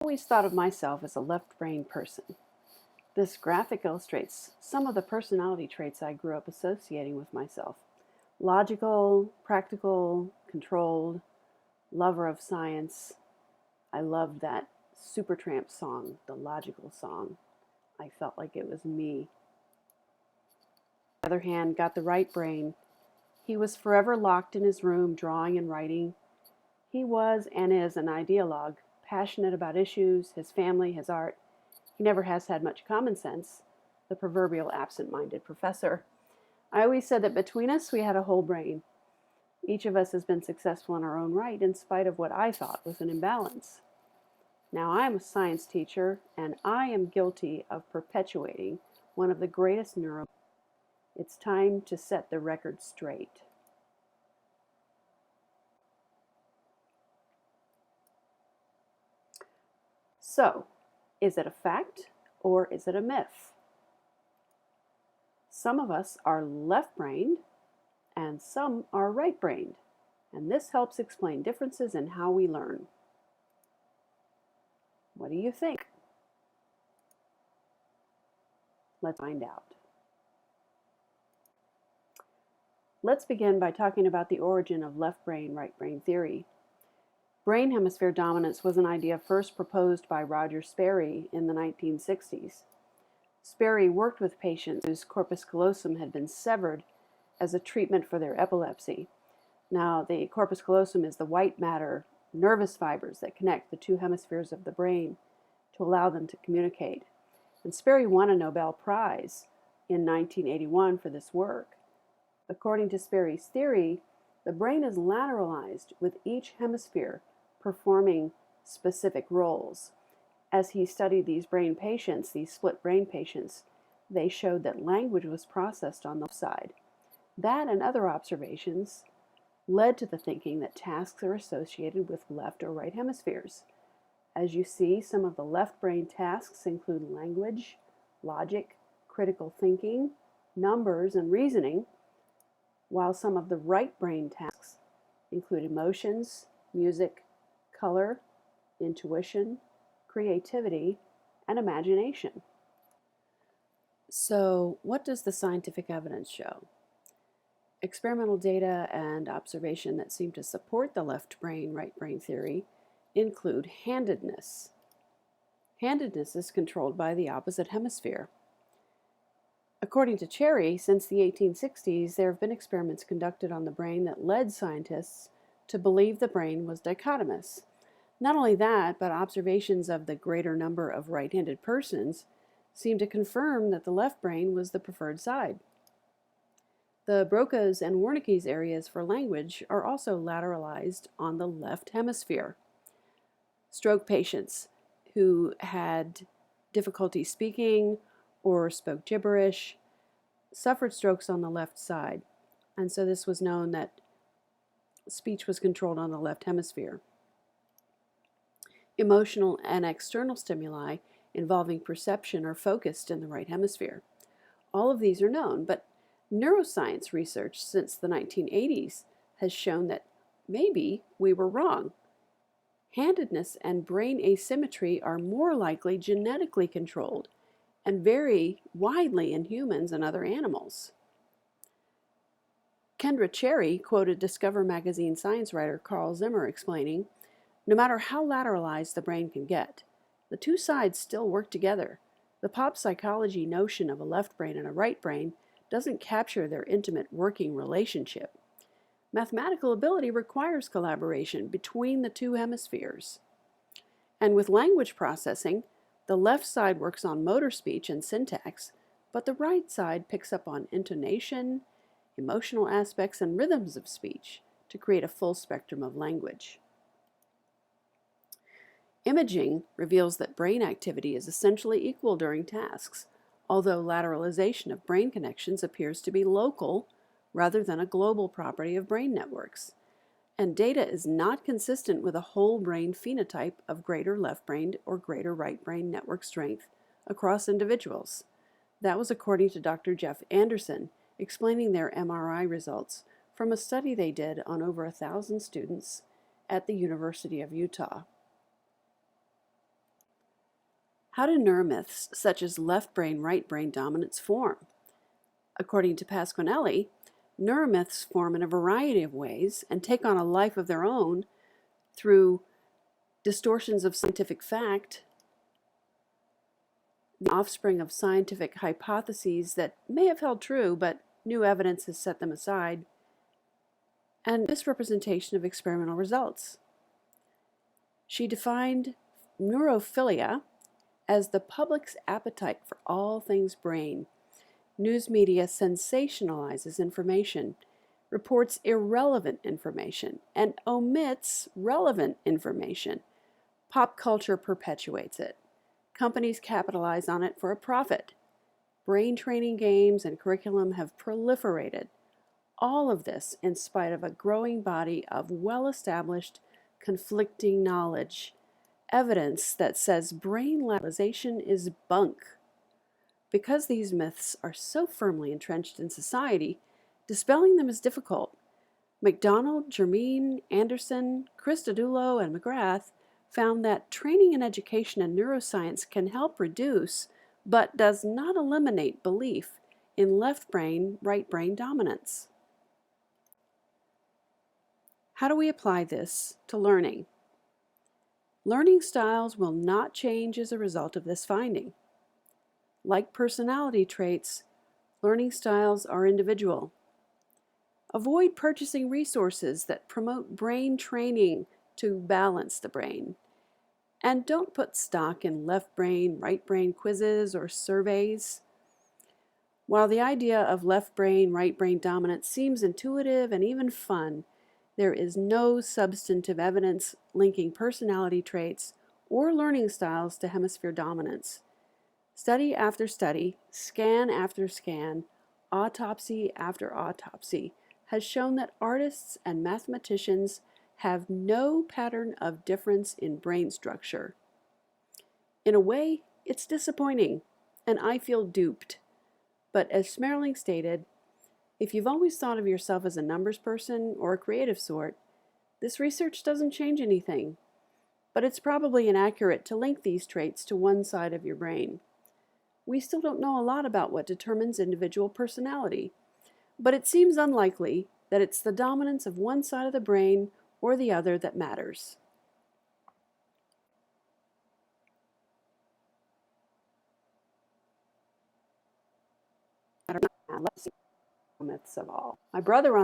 always thought of myself as a left-brained person. This graphic illustrates some of the personality traits I grew up associating with myself. Logical, practical, controlled, lover of science. I loved that Supertramp song, the Logical song. I felt like it was me. On the other hand, got the right brain. He was forever locked in his room, drawing and writing. He was and is an ideologue, passionate about issues, his family, his art. He never has had much common sense, the proverbial absent-minded professor. I always said that between us we had a whole brain. Each of us has been successful in our own right in spite of what I thought was an imbalance. Now I am a science teacher, and I am guilty of perpetuating one of the greatest neuro. It's time to set the record straight. So, is it a fact or is it a myth? Some of us are left-brained and some are right-brained, and this helps explain differences in how we learn. What do you think? Let's find out. Let's begin by talking about the origin of left brain, right brain theory. Brain hemisphere dominance was an idea first proposed by Roger Sperry in the 1960s. Sperry worked with patients whose corpus callosum had been severed as a treatment for their epilepsy. Now, the corpus callosum is the white matter, nervous fibers that connect the two hemispheres of the brain to allow them to communicate. And Sperry won a Nobel Prize in 1981 for this work. According to Sperry's theory, the brain is lateralized with each hemisphere performing specific roles. As he studied these brain patients, these split brain patients, they showed that language was processed on the left side. That and other observations led to the thinking that tasks are associated with left or right hemispheres. As you see, some of the left brain tasks include language, logic, critical thinking, numbers, and reasoning, while some of the right brain tasks include emotions, music, color, intuition, creativity, and imagination. So, what does the scientific evidence show? Experimental data and observation that seem to support the left brain, right brain theory include handedness. Handedness is controlled by the opposite hemisphere. According to Cherry, since the 1860s, there have been experiments conducted on the brain that led scientists to believe the brain was dichotomous. Not only that, but observations of the greater number of right-handed persons seem to confirm that the left brain was the preferred side. The Broca's and Wernicke's areas for language are also lateralized on the left hemisphere. Stroke patients who had difficulty speaking or spoke gibberish suffered strokes on the left side, and so this was known that speech was controlled on the left hemisphere. Emotional and external stimuli involving perception are focused in the right hemisphere. All of these are known, but neuroscience research since the 1980s has shown that maybe we were wrong. Handedness and brain asymmetry are more likely genetically controlled and vary widely in humans and other animals. Kendra Cherry quoted Discover magazine science writer Carl Zimmer explaining, "No matter how lateralized the brain can get, the two sides still work together. The pop psychology notion of a left brain and a right brain doesn't capture their intimate working relationship. Mathematical ability requires collaboration between the two hemispheres. And with language processing, the left side works on motor speech and syntax, but the right side picks up on intonation, emotional aspects, and rhythms of speech to create a full spectrum of language." Imaging reveals that brain activity is essentially equal during tasks, although lateralization of brain connections appears to be local rather than a global property of brain networks. And data is not consistent with a whole brain phenotype of greater left-brained or greater right-brain network strength across individuals. That was according to Dr. Jeff Anderson, explaining their MRI results from a study they did on over 1,000 students at the University of Utah. How do neuromyths such as left brain, right brain dominance form? According to Pasquinelli, neuromyths form in a variety of ways and take on a life of their own through distortions of scientific fact, the offspring of scientific hypotheses that may have held true, but new evidence has set them aside, and misrepresentation of experimental results. She defined neurophilia as the public's appetite for all things brain. News media sensationalizes information, reports irrelevant information, and omits relevant information. Pop culture perpetuates it. Companies capitalize on it for a profit. Brain training games and curriculum have proliferated. All of this in spite of a growing body of well-established, conflicting knowledge, evidence that says brain lateralization is bunk. Because these myths are so firmly entrenched in society, dispelling them is difficult. McDonald, Germain, Anderson, Christodoulou, and McGrath found that training in education and neuroscience can help reduce, but does not eliminate, belief in left brain, right brain dominance. How do we apply this to learning? Learning styles will not change as a result of this finding. Like personality traits, learning styles are individual. Avoid purchasing resources that promote brain training to balance the brain. And don't put stock in left brain, right brain quizzes or surveys. While the idea of left brain, right brain dominance seems intuitive and even fun, there is no substantive evidence linking personality traits or learning styles to hemisphere dominance. Study after study, scan after scan, autopsy after autopsy has shown that artists and mathematicians have no pattern of difference in brain structure. In a way, it's disappointing, and I feel duped. But as Smerling stated, if you've always thought of yourself as a numbers person or a creative sort, this research doesn't change anything. But it's probably inaccurate to link these traits to one side of your brain. We still don't know a lot about what determines individual personality, but it seems unlikely that it's the dominance of one side of the brain or the other that matters. Let's see myths of all. My brother on